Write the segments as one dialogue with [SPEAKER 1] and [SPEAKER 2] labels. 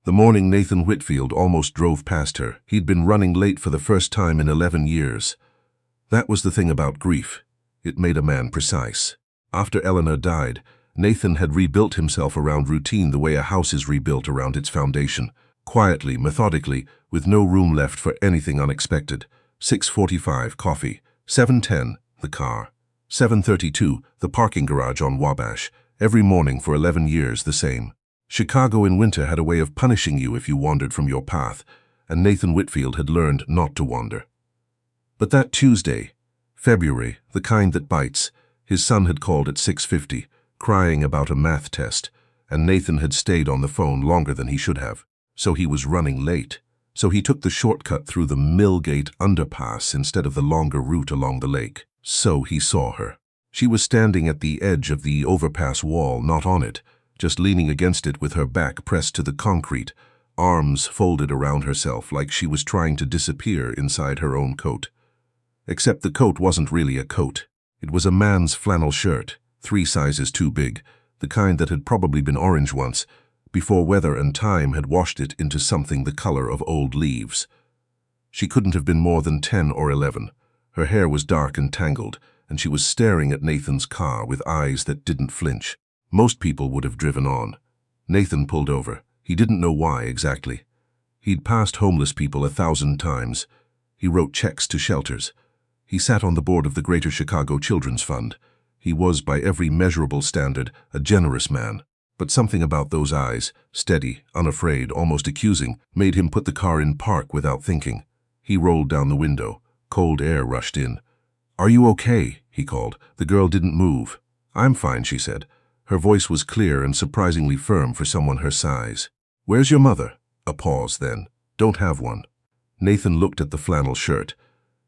[SPEAKER 1] The morning Nathan Whitfield almost drove past her. He'd been running late for the first time in 11 years. That was the thing about grief. It made a man precise. After Eleanor died, Nathan had rebuilt himself around routine the way a house is rebuilt around its foundation. Quietly, methodically, with no room left for anything unexpected. 6:45, coffee. 7:10, the car. 7:32, the parking garage on Wabash. Every morning for 11 years the same. Chicago in winter had a way of punishing you if you wandered from your path, and Nathan Whitfield had learned not to wander. But that Tuesday, February, the kind that bites, his son had called at 6:50, crying about a math test, and Nathan had stayed on the phone longer than he should have. So he was running late. So he took the shortcut through the Millgate underpass instead of the longer route along the lake. So he saw her. She was standing at the edge of the overpass wall, not on it, just leaning against it with her back pressed to the concrete, arms folded around herself like she was trying to disappear inside her own coat. Except the coat wasn't really a coat. It was a man's flannel shirt, 3 sizes too big, the kind that had probably been orange once, before weather and time had washed it into something the color of old leaves. She couldn't have been more than 10 or 11. Her hair was dark and tangled, and she was staring at Nathan's car with eyes that didn't flinch. Most people would have driven on. Nathan pulled over. He didn't know why exactly. He'd passed homeless people 1,000 times. He wrote checks to shelters. He sat on the board of the Greater Chicago Children's Fund. He was, by every measurable standard, a generous man. But something about those eyes, steady, unafraid, almost accusing, made him put the car in park without thinking. He rolled down the window. Cold air rushed in. "Are you okay?" he called. The girl didn't move. "I'm fine," she said. Her voice was clear and surprisingly firm for someone her size. "Where's your mother?" A pause, then. "Don't have one." Nathan looked at the flannel shirt.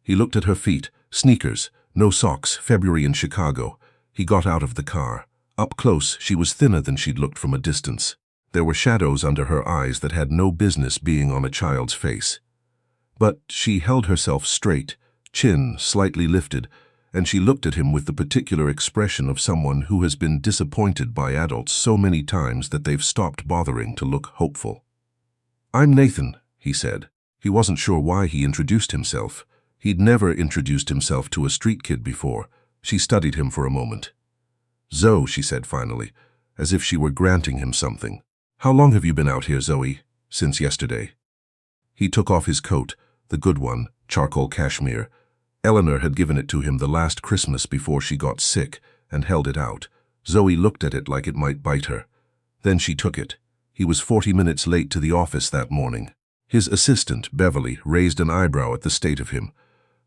[SPEAKER 1] He looked at her feet. Sneakers, no socks, February in Chicago. He got out of the car. Up close, she was thinner than she'd looked from a distance. There were shadows under her eyes that had no business being on a child's face. But she held herself straight, chin slightly lifted, and she looked at him with the particular expression of someone who has been disappointed by adults so many times that they've stopped bothering to look hopeful. "I'm Nathan," he said. He wasn't sure why he introduced himself. He'd never introduced himself to a street kid before. She studied him for a moment. "Zoe," she said finally, as if she were granting him something. "How long have you been out here, Zoe?" "Since yesterday." He took off his coat, the good one, charcoal cashmere. Eleanor had given it to him the last Christmas before she got sick, and held it out. Zoe looked at it like it might bite her. Then she took it. He was 40 minutes late to the office that morning. His assistant, Beverly, raised an eyebrow at the state of him.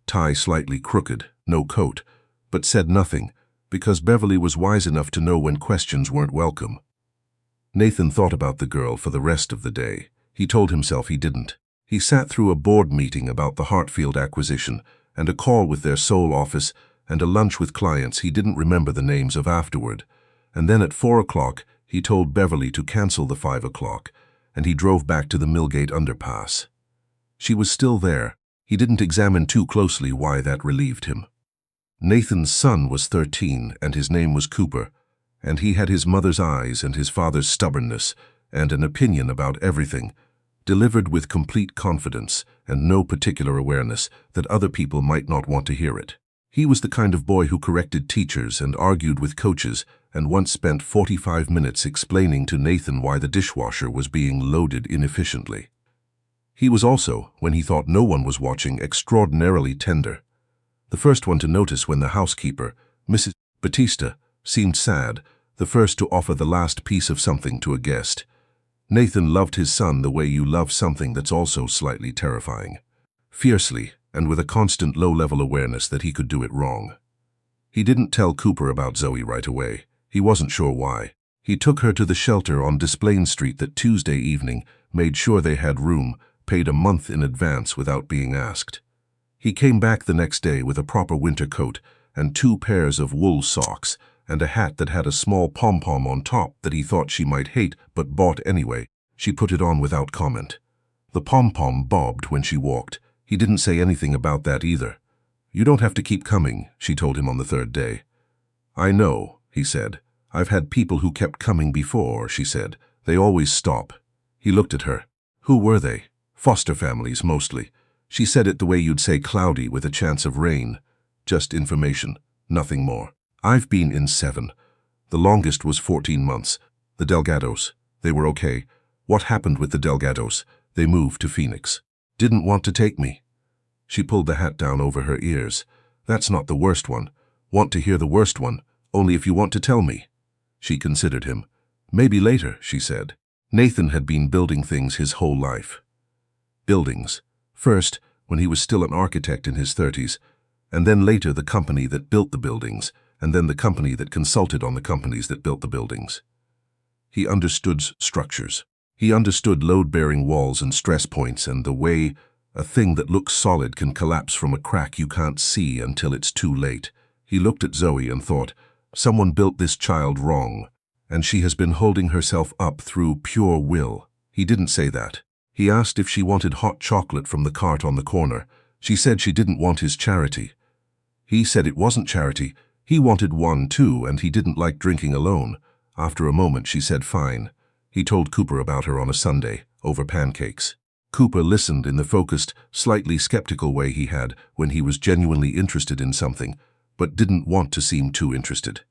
[SPEAKER 1] Tie slightly crooked, no coat, but said nothing, because Beverly was wise enough to know when questions weren't welcome. Nathan thought about the girl for the rest of the day. He told himself he didn't. He sat through a board meeting about the Hartfield acquisition, and a call with their Seoul office, and a lunch with clients he didn't remember the names of afterward. And then at 4 o'clock, he told Beverly to cancel the 5 o'clock, and he drove back to the Millgate underpass. She was still there. He didn't examine too closely why that relieved him. Nathan's son was 13, and his name was Cooper, and he had his mother's eyes and his father's stubbornness, and an opinion about everything, delivered with complete confidence and no particular awareness that other people might not want to hear it. He was the kind of boy who corrected teachers and argued with coaches, and once spent 45 minutes explaining to Nathan why the dishwasher was being loaded inefficiently. He was also, when he thought no one was watching, extraordinarily tender. The first one to notice when the housekeeper, Mrs. Batista, seemed sad, the first to offer the last piece of something to a guest. Nathan loved his son the way you love something that's also slightly terrifying. Fiercely, and with a constant low-level awareness that he could do it wrong. He didn't tell Cooper about Zoe right away. He wasn't sure why. He took her to the shelter on Desplaines Street that Tuesday evening, made sure they had room, paid a month in advance without being asked. He came back the next day with a proper winter coat and 2 pairs of wool socks and a hat that had a small pom-pom on top that he thought she might hate but bought anyway. She put it on without comment. The pom-pom bobbed when she walked. He didn't say anything about that either. "You don't have to keep coming," she told him on the 3rd day. "I know," he said. "I've had people who kept coming before," she said. "They always stop." He looked at her. Who were they? Foster families, mostly. She said it the way you'd say cloudy with a chance of rain. Just information, nothing more. I've been in 7. The longest was 14 months. The Delgados. They were okay. What happened with the Delgados? They moved to Phoenix. Didn't want to take me. She pulled the hat down over her ears. That's not the worst one. Want to hear the worst one, only if you want to tell me. She considered him. Maybe later, she said. Nathan had been building things his whole life. Buildings. First, when he was still an architect in his 30s, and then later the company that built the buildings, and then the company that consulted on the companies that built the buildings. He understood structures. He understood load-bearing walls and stress points and the way a thing that looks solid can collapse from a crack you can't see until it's too late. He looked at Zoe and thought, someone built this child wrong, and she has been holding herself up through pure will. He didn't say that. He asked if she wanted hot chocolate from the cart on the corner. She said she didn't want his charity. He said it wasn't charity. He wanted one too, and he didn't like drinking alone. After a moment, she said fine. He told Cooper about her on a Sunday, over pancakes. Cooper listened in the focused, slightly skeptical way he had when he was genuinely interested in something, but didn't want to seem too interested.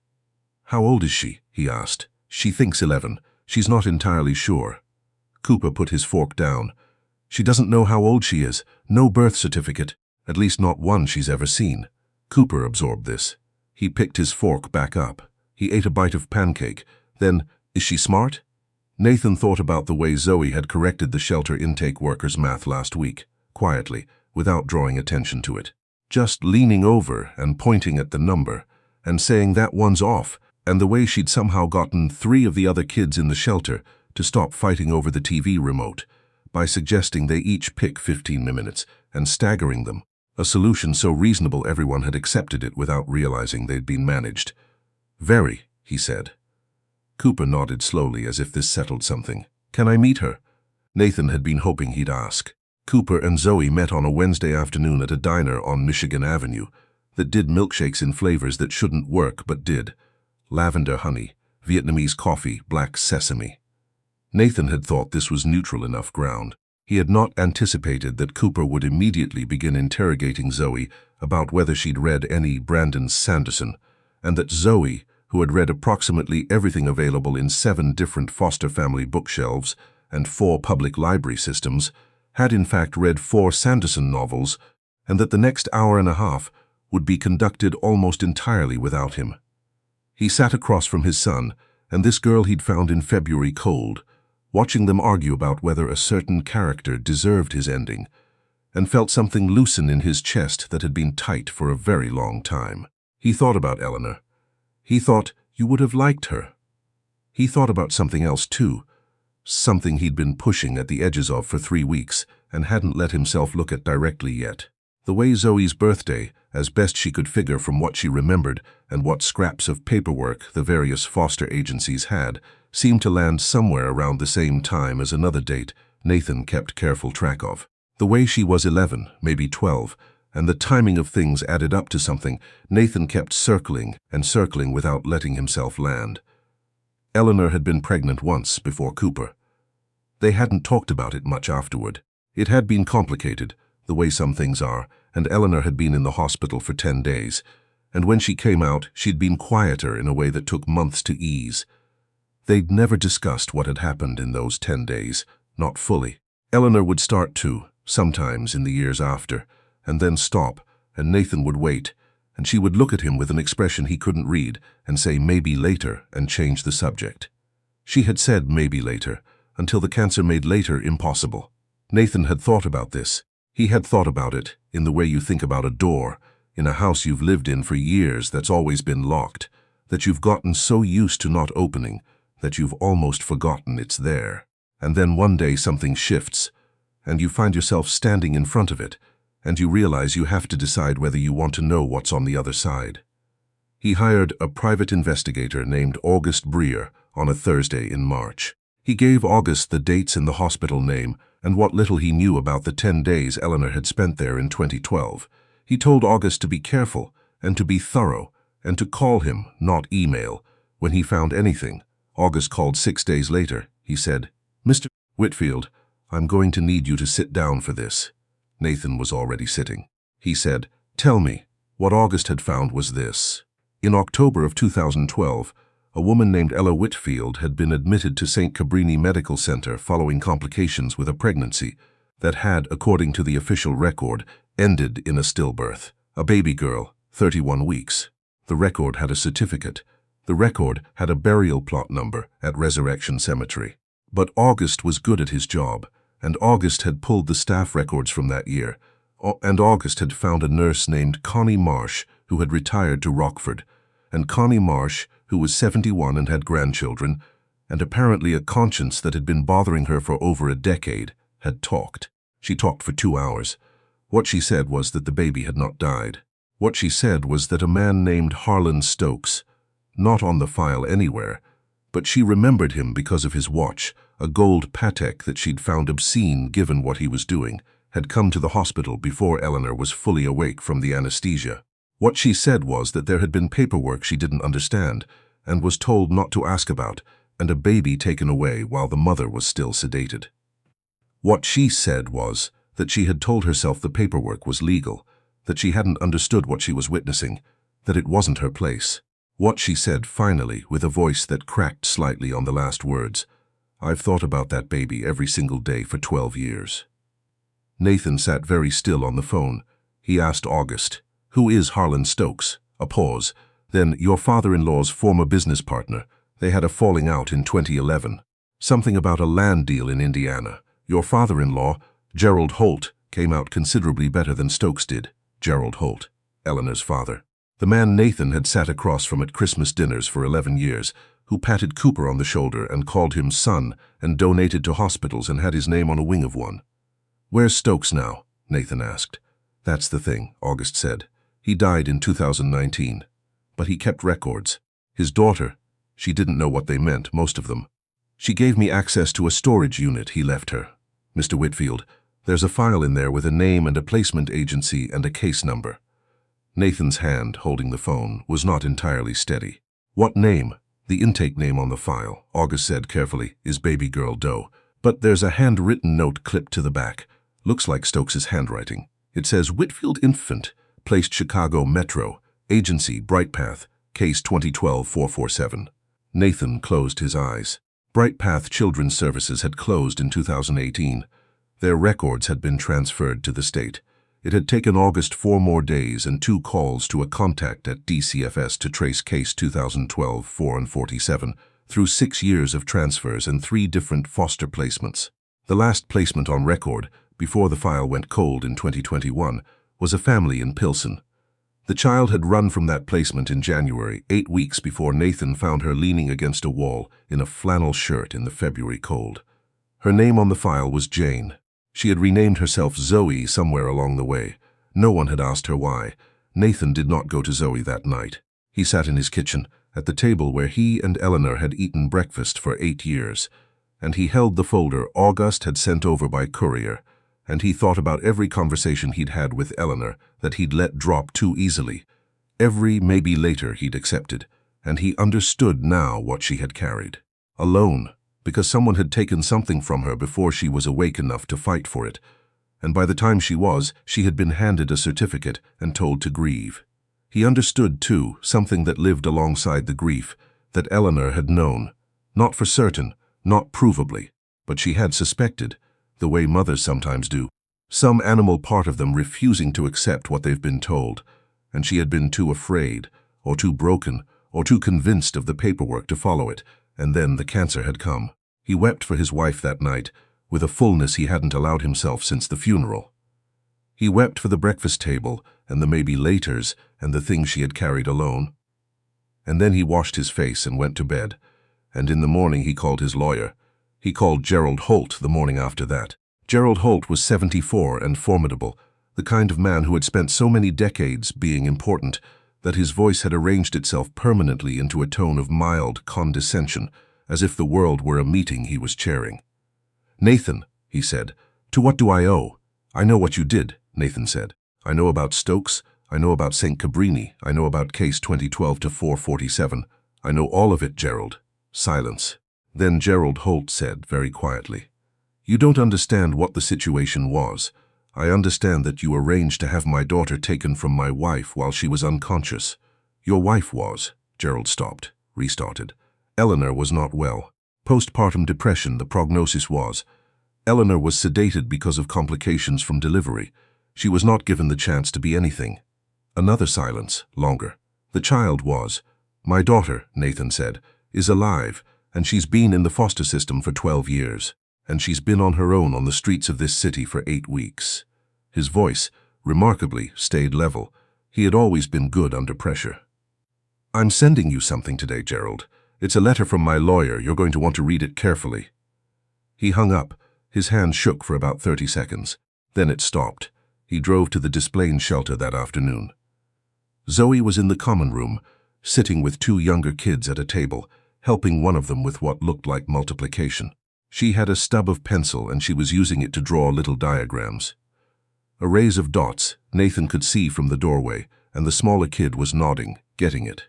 [SPEAKER 1] How old is she? He asked. She thinks 11. She's not entirely sure. Cooper put his fork down. She doesn't know how old she is. No birth certificate. At least not one she's ever seen. Cooper absorbed this. He picked his fork back up. He ate a bite of pancake. Then, is she smart? Nathan thought about the way Zoe had corrected the shelter intake workers' math last week, quietly, without drawing attention to it. Just leaning over and pointing at the number, and saying that one's off, and the way she'd somehow gotten 3 of the other kids in the shelter to stop fighting over the TV remote, by suggesting they each pick 15 minutes and staggering them, a solution so reasonable everyone had accepted it without realizing they'd been managed. Very, he said. Cooper nodded slowly as if this settled something. Can I meet her? Nathan had been hoping he'd ask. Cooper and Zoe met on a Wednesday afternoon at a diner on Michigan Avenue that did milkshakes in flavors that shouldn't work but did. Lavender honey, Vietnamese coffee, black sesame. Nathan had thought this was neutral enough ground. He had not anticipated that Cooper would immediately begin interrogating Zoe about whether she'd read any Brandon Sanderson, and that Zoe, who had read approximately everything available in 7 different foster family bookshelves and 4 public library systems, had in fact read 4 Sanderson novels, and that the next hour and a half would be conducted almost entirely without him. He sat across from his son and this girl he'd found in February cold, watching them argue about whether a certain character deserved his ending, and felt something loosen in his chest that had been tight for a very long time. He thought about Eleanor. He thought you would have liked her. He thought about something else too, something he'd been pushing at the edges of for 3 weeks and hadn't let himself look at directly yet. The way Zoe's birthday, as best she could figure from what she remembered and what scraps of paperwork the various foster agencies had, seemed to land somewhere around the same time as another date Nathan kept careful track of. The way she was 11, maybe 12, and the timing of things added up to something Nathan kept circling and circling without letting himself land. Eleanor had been pregnant once before Cooper. They hadn't talked about it much afterward. It had been complicated, the way some things are, and Eleanor had been in the hospital for 10 days, and when she came out, she'd been quieter in a way that took months to ease. They'd never discussed what had happened in those 10 days, not fully. Eleanor would start to, sometimes in the years after, and then stop, and Nathan would wait, and she would look at him with an expression he couldn't read and say maybe later and change the subject. She had said maybe later, until the cancer made later impossible. Nathan had thought about this. He had thought about it in the way you think about a door, in a house you've lived in for years that's always been locked, that you've gotten so used to not opening that you've almost forgotten it's there. And then one day something shifts, and you find yourself standing in front of it, and you realize you have to decide whether you want to know what's on the other side. He hired a private investigator named August Breer on a Thursday in March. He gave August the dates and the hospital name and what little he knew about the 10 days Eleanor had spent there in 2012. He told August to be careful and to be thorough and to call him, not email, when he found anything. August called 6 days later. He said, "Mr. "Whitfield, I'm going to need you to sit down for this." Nathan was already sitting. He said, "Tell me." What August had found was this. In October of 2012, a woman named Ella Whitfield had been admitted to St. Cabrini Medical Center following complications with a pregnancy that had, according to the official record, ended in a stillbirth. A baby girl, 31 weeks. The record had a certificate. The record had a burial plot number at Resurrection Cemetery. But August was good at his job, and August had pulled the staff records from that year, and August had found a nurse named Connie Marsh who had retired to Rockford, and Connie Marsh, who was 71 and had grandchildren, and apparently a conscience that had been bothering her for over a decade, had talked. She talked for 2 hours. What she said was that the baby had not died. What she said was that a man named Harlan Stokes, not on the file anywhere, but she remembered him because of his watch, a gold Patek that she'd found obscene given what he was doing, had come to the hospital before Eleanor was fully awake from the anesthesia. What she said was that there had been paperwork she didn't understand and was told not to ask about, and a baby taken away while the mother was still sedated. What she said was that she had told herself the paperwork was legal, that she hadn't understood what she was witnessing, that it wasn't her place. What she said finally, with a voice that cracked slightly on the last words, "I've thought about that baby every single day for 12 years. Nathan sat very still on the phone. He asked August, "Who is Harlan Stokes?" A pause. Then, "Your father-in-law's former business partner. They had a falling out in 2011. Something about a land deal in Indiana. Your father-in-law, Gerald Holt, came out considerably better than Stokes did." Gerald Holt, Eleanor's father. The man Nathan had sat across from at Christmas dinners for 11 years, who patted Cooper on the shoulder and called him son and donated to hospitals and had his name on a wing of one. "Where's Stokes now?" Nathan asked. "That's the thing," August said. "He died in 2019. But he kept records. His daughter, she didn't know what they meant, most of them. She gave me access to a storage unit he left her. Mr. Whitfield, there's a file in there with a name and a placement agency and a case number." Nathan's hand, holding the phone, was not entirely steady. "What name?" "The intake name on the file," August said carefully, "is Baby Girl Doe. But there's a handwritten note clipped to the back. Looks like Stokes' handwriting. It says Whitfield Infant, placed Chicago Metro, agency Brightpath, case 2012-447. Nathan closed his eyes. Brightpath Children's Services had closed in 2018. Their records had been transferred to the state. It had taken August 4 more days and 2 calls to a contact at DCFS to trace case 2012-447 through 6 years of transfers and 3 different foster placements. The last placement on record, before the file went cold in 2021, was a family in Pilsen. The child had run from that placement in January, 8 weeks before Nathan found her leaning against a wall in a flannel shirt in the February cold. Her name on the file was Jane. She had renamed herself Zoe somewhere along the way. No one had asked her why. Nathan did not go to Zoe that night. He sat in his kitchen, at the table where he and Eleanor had eaten breakfast for 8 years, and he held the folder August had sent over by courier, and he thought about every conversation he'd had with Eleanor that he'd let drop too easily. Every maybe later he'd accepted, and he understood now what she had carried. Alone, because someone had taken something from her before she was awake enough to fight for it, and by the time she had been handed a certificate and told to grieve. He understood, too, something that lived alongside the grief, that Eleanor had known, not for certain, not provably, but she had suspected, the way mothers sometimes do, some animal part of them refusing to accept what they've been told, and she had been too afraid, or too broken, or too convinced of the paperwork to follow it, and then the cancer had come. He wept for his wife that night, with a fullness he hadn't allowed himself since the funeral. He wept for the breakfast table, and the maybe-laters, and the things she had carried alone. And then he washed his face and went to bed, and in the morning he called his lawyer. He called Gerald Holt the morning after that. Gerald Holt was 74 and formidable, the kind of man who had spent so many decades being important that his voice had arranged itself permanently into a tone of mild condescension, as if the world were a meeting he was chairing. "Nathan," he said, "to what do I owe?" "I know what you did," Nathan said. "I know about Stokes, I know about St. Cabrini, I know about case 2012-447. I know all of it, Gerald." Silence. Then Gerald Holt said very quietly, You don't understand what the situation was. I understand that you arranged to have my daughter taken from my wife while she was unconscious. Your wife was. Gerald stopped, restarted. Eleanor was not well. Postpartum depression, the prognosis was. Eleanor was sedated because of complications from delivery. She was not given the chance to be anything. Another silence, longer. The child was. My daughter, Nathan said, is alive, and she's been in the foster system for 12 years. And she's been on her own on the streets of this city for 8 weeks. His voice, remarkably, stayed level. He had always been good under pressure. I'm sending you something today, Gerald. It's a letter from my lawyer. You're going to want to read it carefully. He hung up. His hand shook for about 30 seconds. Then it stopped. He drove to the Desplaines shelter that afternoon. Zoe was in the common room, sitting with 2 younger kids at a table, helping one of them with what looked like multiplication. She had a stub of pencil and she was using it to draw little diagrams. Arrays of dots Nathan could see from the doorway, and the smaller kid was nodding, getting it.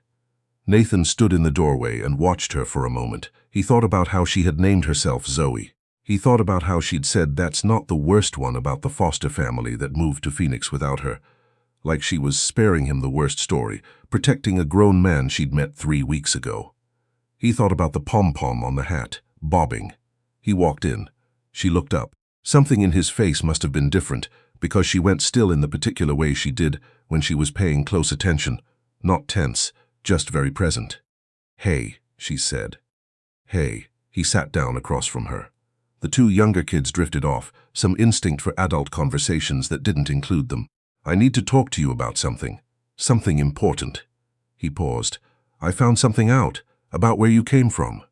[SPEAKER 1] Nathan stood in the doorway and watched her for a moment. He thought about how she had named herself Zoe. He thought about how she'd said that's not the worst one about the foster family that moved to Phoenix without her. Like she was sparing him the worst story, protecting a grown man she'd met 3 weeks ago. He thought about the pom-pom on the hat, bobbing. He walked in. She looked up. Something in his face must have been different, because she went still in the particular way she did when she was paying close attention, not tense, just very present. Hey, she said. Hey. He sat down across from her. The 2 younger kids drifted off, some instinct for adult conversations that didn't include them. I need to talk to you about something. Something important. He paused. I found something out, about where you came from.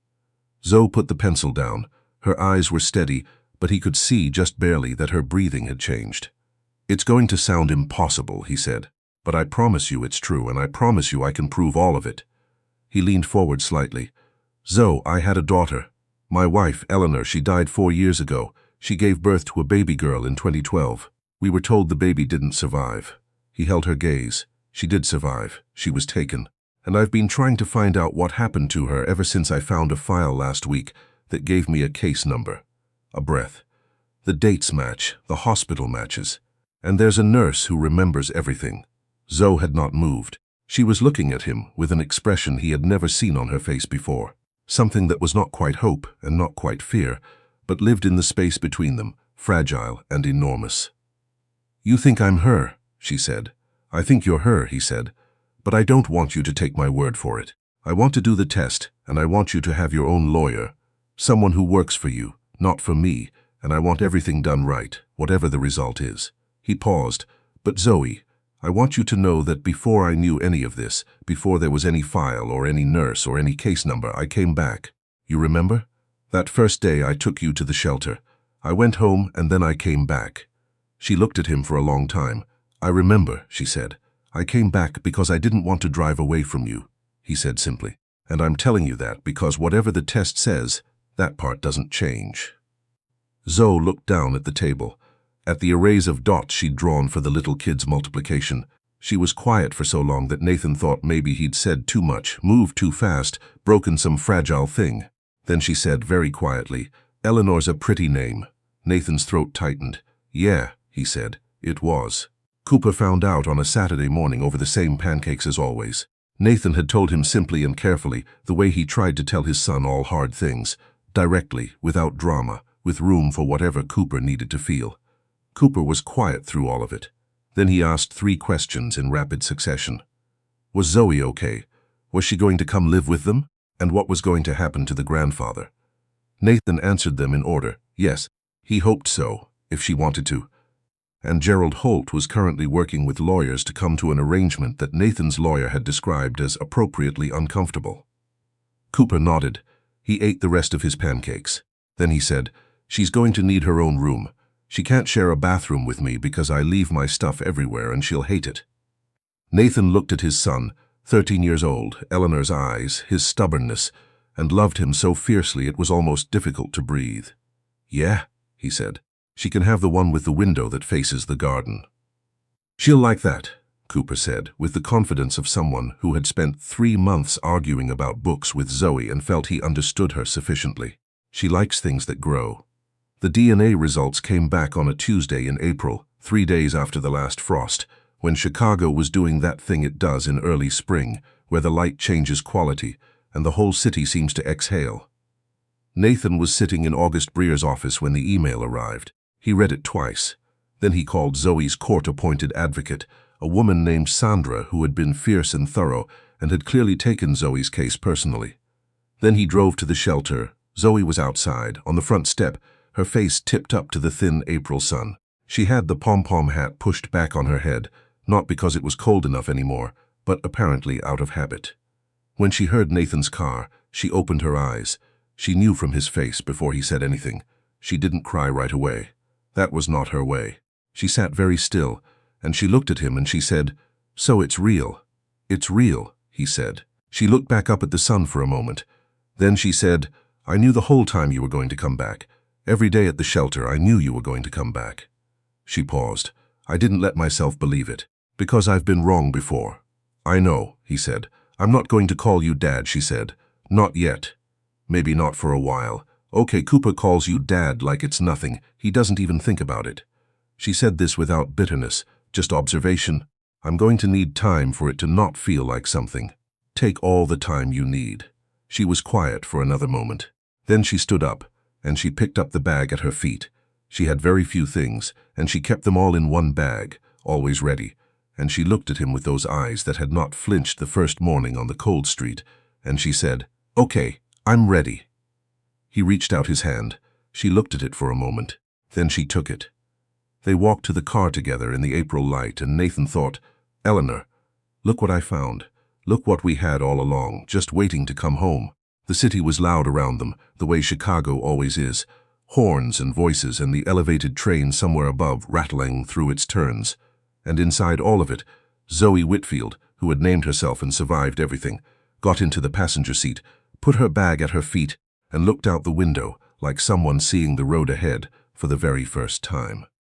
[SPEAKER 1] Zoe put the pencil down. Her eyes were steady, but he could see just barely that her breathing had changed. It's going to sound impossible, he said, but I promise you it's true, and I promise you I can prove all of it. He leaned forward slightly. Zoe, I had a daughter. My wife, Eleanor, she died 4 years ago. She gave birth to a baby girl in 2012. We were told the baby didn't survive. He held her gaze. She did survive. She was taken. And I've been trying to find out what happened to her ever since I found a file last week that gave me a case number. A breath. The dates match, the hospital matches. And there's a nurse who remembers everything. Zoe had not moved. She was looking at him with an expression he had never seen on her face before. Something that was not quite hope and not quite fear, but lived in the space between them, fragile and enormous. You think I'm her, she said. I think you're her, he said. But I don't want you to take my word for it. I want to do the test, and I want you to have your own lawyer. Someone who works for you, not for me, and I want everything done right, whatever the result is. He paused. But Zoe, I want you to know that before I knew any of this, before there was any file or any nurse or any case number, I came back. You remember? That first day I took you to the shelter. I went home and then I came back. She looked at him for a long time. I remember, she said. I came back because I didn't want to drive away from you, he said simply. And I'm telling you that because whatever the test says, that part doesn't change. Zoe looked down at the table, at the arrays of dots she'd drawn for the little kid's multiplication. She was quiet for so long that Nathan thought maybe he'd said too much, moved too fast, broken some fragile thing. Then she said very quietly, Eleanor's a pretty name. Nathan's throat tightened. Yeah, he said, it was. Cooper found out on a Saturday morning over the same pancakes as always. Nathan had told him simply and carefully, the way he tried to tell his son all hard things, directly, without drama, with room for whatever Cooper needed to feel. Cooper was quiet through all of it. Then he asked 3 questions in rapid succession. Was Zoe okay? Was she going to come live with them? And what was going to happen to the grandfather? Nathan answered them in order. Yes, he hoped so, if she wanted to. And Gerald Holt was currently working with lawyers to come to an arrangement that Nathan's lawyer had described as appropriately uncomfortable. Cooper nodded. He ate the rest of his pancakes. Then he said, She's going to need her own room. She can't share a bathroom with me because I leave my stuff everywhere and she'll hate it. Nathan looked at his son, 13 years old, Eleanor's eyes, his stubbornness, and loved him so fiercely it was almost difficult to breathe. Yeah, he said. She can have the one with the window that faces the garden. She'll like that, Cooper said, with the confidence of someone who had spent 3 months arguing about books with Zoe and felt he understood her sufficiently. She likes things that grow. The DNA results came back on a Tuesday in April, 3 days after the last frost, when Chicago was doing that thing it does in early spring, where the light changes quality and the whole city seems to exhale. Nathan was sitting in August Breer's office when the email arrived. He read it twice. Then he called Zoe's court-appointed advocate, a woman named Sandra who had been fierce and thorough and had clearly taken Zoe's case personally. Then he drove to the shelter. Zoe was outside, on the front step, her face tipped up to the thin April sun. She had the pom-pom hat pushed back on her head, not because it was cold enough anymore, but apparently out of habit. When she heard Nathan's car, she opened her eyes. She knew from his face before he said anything. She didn't cry right away. That was not her way. She sat very still, and she looked at him and she said, "So it's real." "It's real," he said. She looked back up at the sun for a moment. Then she said, "I knew the whole time you were going to come back. Every day at the shelter I knew you were going to come back." She paused. "I didn't let myself believe it, because I've been wrong before." "I know," he said. "I'm not going to call you Dad," she said. "Not yet. Maybe not for a while. Okay, Cooper calls you Dad like it's nothing. He doesn't even think about it." She said this without bitterness, just observation. "I'm going to need time for it to not feel like something. Take all the time you need." She was quiet for another moment. Then she stood up, and she picked up the bag at her feet. She had very few things, and she kept them all in one bag, always ready. And she looked at him with those eyes that had not flinched the first morning on the cold street, and she said, "Okay, I'm ready." He reached out his hand. She looked at it for a moment. Then she took it. They walked to the car together in the April light, and Nathan thought, "Eleanor, look what I found. Look what we had all along, just waiting to come home." The city was loud around them, the way Chicago always is. Horns and voices and the elevated train somewhere above rattling through its turns. And inside all of it, Zoe Whitfield, who had named herself and survived everything, got into the passenger seat, put her bag at her feet, and looked out the window like someone seeing the road ahead for the very first time.